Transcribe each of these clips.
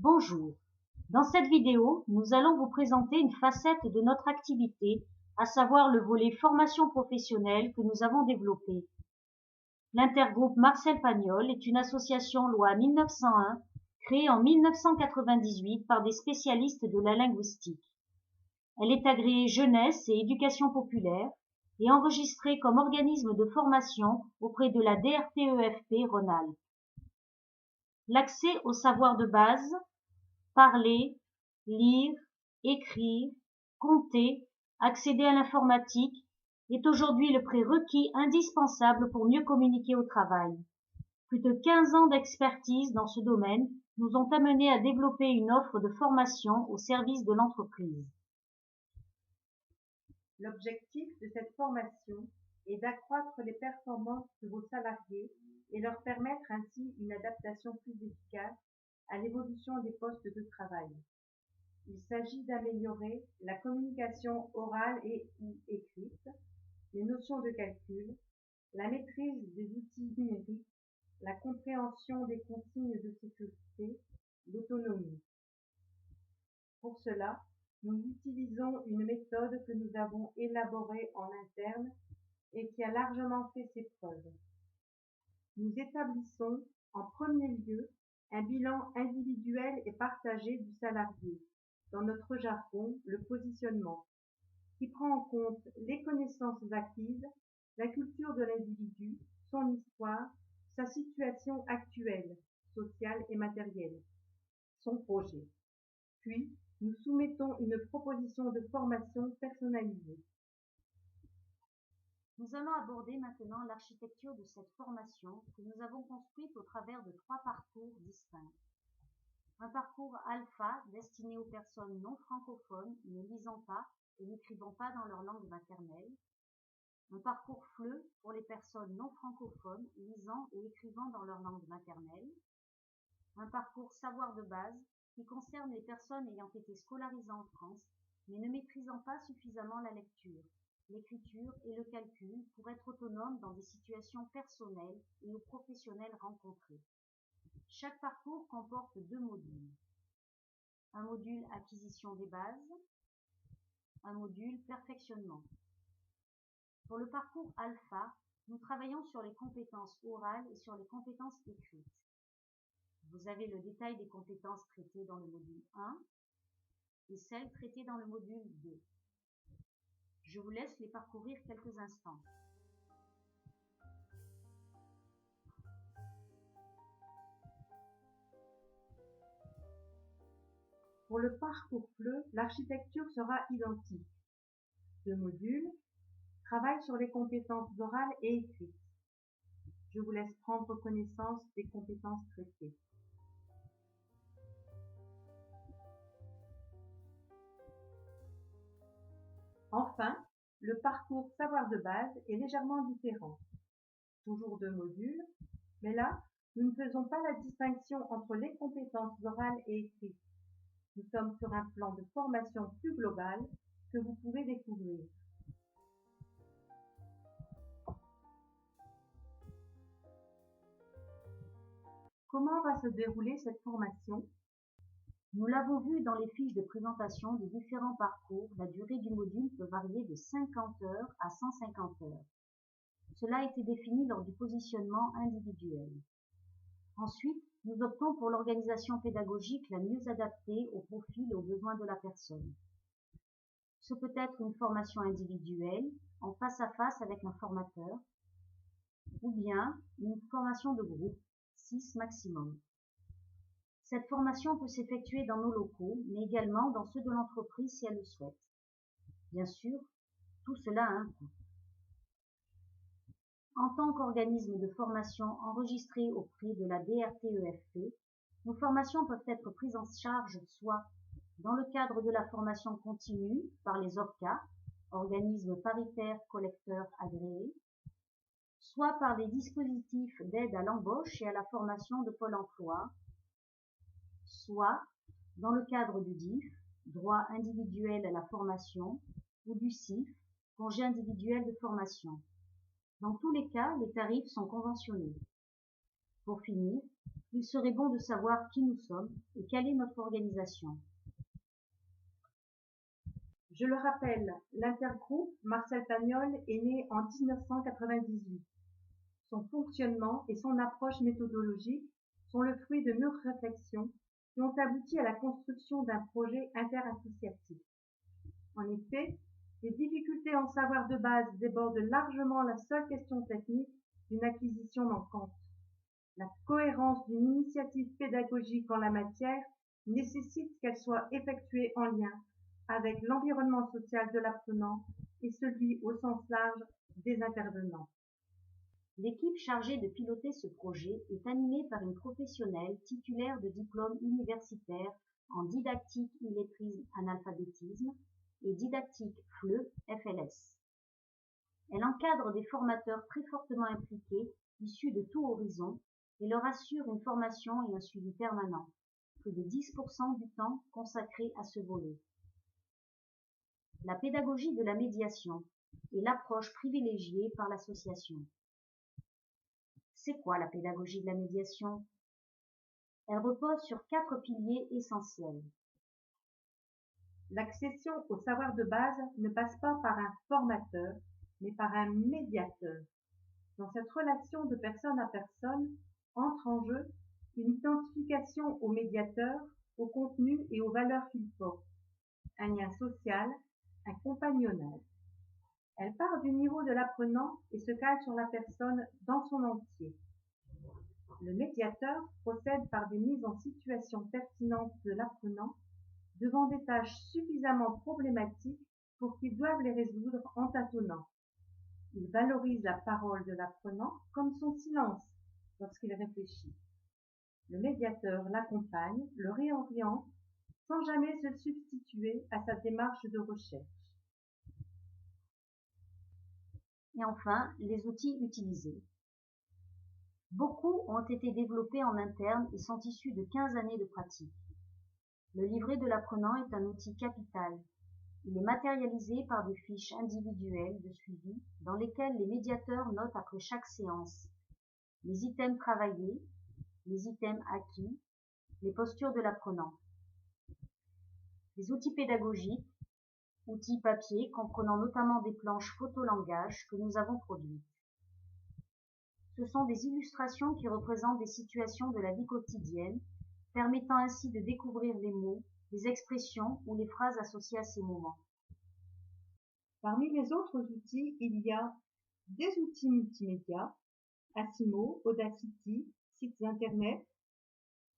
Bonjour, dans cette vidéo, nous allons vous présenter une facette de notre activité, à savoir le volet formation professionnelle que nous avons développé. L'intergroupe Marcel Pagnol est une association loi 1901 créée en 1998 par des spécialistes de la linguistique. Elle est agréée jeunesse et éducation populaire et enregistrée comme organisme de formation auprès de la DRTEFP Rhône-Alpes. L'accès au savoir de base, parler, lire, écrire, compter, accéder à l'informatique est aujourd'hui le prérequis indispensable pour mieux communiquer au travail. Plus de 15 ans d'expertise dans ce domaine nous ont amenés à développer une offre de formation au service de l'entreprise. L'objectif de cette formation est d'accroître les performances de vos salariés et leur permettre ainsi une adaptation plus efficace à l'évolution des postes de travail. Il s'agit d'améliorer la communication orale et ou écrite, les notions de calcul, la maîtrise des outils numériques, la compréhension des consignes de sécurité, l'autonomie. Pour cela, nous utilisons une méthode que nous avons élaborée en interne et qui a largement fait ses preuves. Nous établissons en premier lieu un bilan individuel et partagé du salarié, dans notre jargon, le positionnement, qui prend en compte les connaissances acquises, la culture de l'individu, son histoire, sa situation actuelle, sociale et matérielle, son projet. Puis, nous soumettons une proposition de formation personnalisée. Nous allons aborder maintenant l'architecture de cette formation que nous avons construite au travers de 3 parcours distincts. Un parcours alpha destiné aux personnes non francophones ne lisant pas et n'écrivant pas dans leur langue maternelle. Un parcours FLE pour les personnes non francophones lisant et écrivant dans leur langue maternelle. Un parcours savoir de base qui concerne les personnes ayant été scolarisées en France mais ne maîtrisant pas suffisamment la lecture, l'écriture et le calcul pour être autonomes dans des situations personnelles et ou professionnelles rencontrées. Chaque parcours comporte 2 modules. Un module acquisition des bases, un module perfectionnement. Pour le parcours alpha, nous travaillons sur les compétences orales et sur les compétences écrites. Vous avez le détail des compétences traitées dans le module 1 et celles traitées dans le module 2. Je vous laisse les parcourir quelques instants. Pour le parcours FLE, l'architecture sera identique. 2 modules, travail sur les compétences orales et écrites. Je vous laisse prendre connaissance des compétences traitées. Enfin, le parcours savoir de base est légèrement différent. Toujours 2 modules, mais là, nous ne faisons pas la distinction entre les compétences orales et écrites. Nous sommes sur un plan de formation plus global que vous pouvez découvrir. Comment va se dérouler cette formation? Nous l'avons vu dans les fiches de présentation des différents parcours, la durée du module peut varier de 50 heures à 150 heures. Cela a été défini lors du positionnement individuel. Ensuite, nous optons pour l'organisation pédagogique la mieux adaptée au profil et aux besoins de la personne. Ce peut être une formation individuelle, en face à face avec un formateur, ou bien une formation de groupe, 6 maximum. Cette formation peut s'effectuer dans nos locaux, mais également dans ceux de l'entreprise si elle le souhaite. Bien sûr, tout cela a un coût. En tant qu'organisme de formation enregistré auprès de la DRTEFP, nos formations peuvent être prises en charge soit dans le cadre de la formation continue par les OPCA, organismes paritaires collecteurs agréés, soit par des dispositifs d'aide à l'embauche et à la formation de Pôle emploi, soit dans le cadre du DIF, droit individuel à la formation, ou du CIF, congé individuel de formation. Dans tous les cas, les tarifs sont conventionnés. Pour finir, il serait bon de savoir qui nous sommes et quelle est notre organisation. Je le rappelle, l'intergroupe Marcel Pagnol est né en 1998. Son fonctionnement et son approche méthodologique sont le fruit de mûres réflexions qui ont abouti à la construction d'un projet interassociatif. En effet, les difficultés en savoir de base débordent largement la seule question technique d'une acquisition manquante. La cohérence d'une initiative pédagogique en la matière nécessite qu'elle soit effectuée en lien avec l'environnement social de l'apprenant et celui au sens large des intervenants. L'équipe chargée de piloter ce projet est animée par une professionnelle titulaire de diplôme universitaire en didactique illettrisme analphabétisme et didactique FLE FLS. Elle encadre des formateurs très fortement impliqués, issus de tout horizon, et leur assure une formation et un suivi permanent, plus de 10% du temps consacré à ce volet. La pédagogie de la médiation est l'approche privilégiée par l'association. C'est quoi la pédagogie de la médiation? Elle repose sur 4 piliers essentiels. L'accession au savoir de base ne passe pas par un formateur, mais par un médiateur. Dans cette relation de personne à personne, entre en jeu une identification au médiateur, au contenu et aux valeurs qu'il porte, un lien social, un compagnonnage. Elle part du niveau de l'apprenant et se cale sur la personne dans son entier. Le médiateur procède par des mises en situation pertinentes de l'apprenant devant des tâches suffisamment problématiques pour qu'il doive les résoudre en tâtonnant. Il valorise la parole de l'apprenant comme son silence lorsqu'il réfléchit. Le médiateur l'accompagne, le réoriente, sans jamais se substituer à sa démarche de recherche. Et enfin, les outils utilisés. Beaucoup ont été développés en interne et sont issus de 15 années de pratique. Le livret de l'apprenant est un outil capital. Il est matérialisé par des fiches individuelles de suivi dans lesquelles les médiateurs notent après chaque séance les items travaillés, les items acquis, les postures de l'apprenant. Les outils pédagogiques, outils papier comprenant notamment des planches photolangage que nous avons produites. Ce sont des illustrations qui représentent des situations de la vie quotidienne, permettant ainsi de découvrir les mots, les expressions ou les phrases associées à ces moments. Parmi les autres outils, il y a des outils multimédia, Asimo, Audacity, sites internet,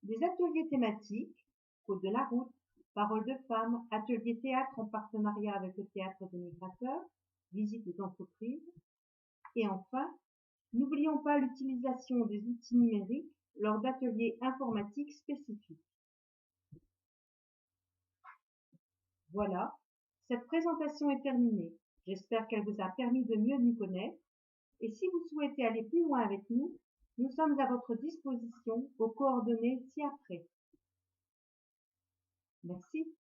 des ateliers thématiques, Code de la route, Paroles de femmes, ateliers théâtre en partenariat avec le Théâtre des Migrateurs, visites d'entreprises, et enfin, n'oublions pas l'utilisation des outils numériques lors d'ateliers informatiques spécifiques. Voilà, cette présentation est terminée. J'espère qu'elle vous a permis de mieux nous connaître. Et si vous souhaitez aller plus loin avec nous, nous sommes à votre disposition aux coordonnées ci-après. Merci.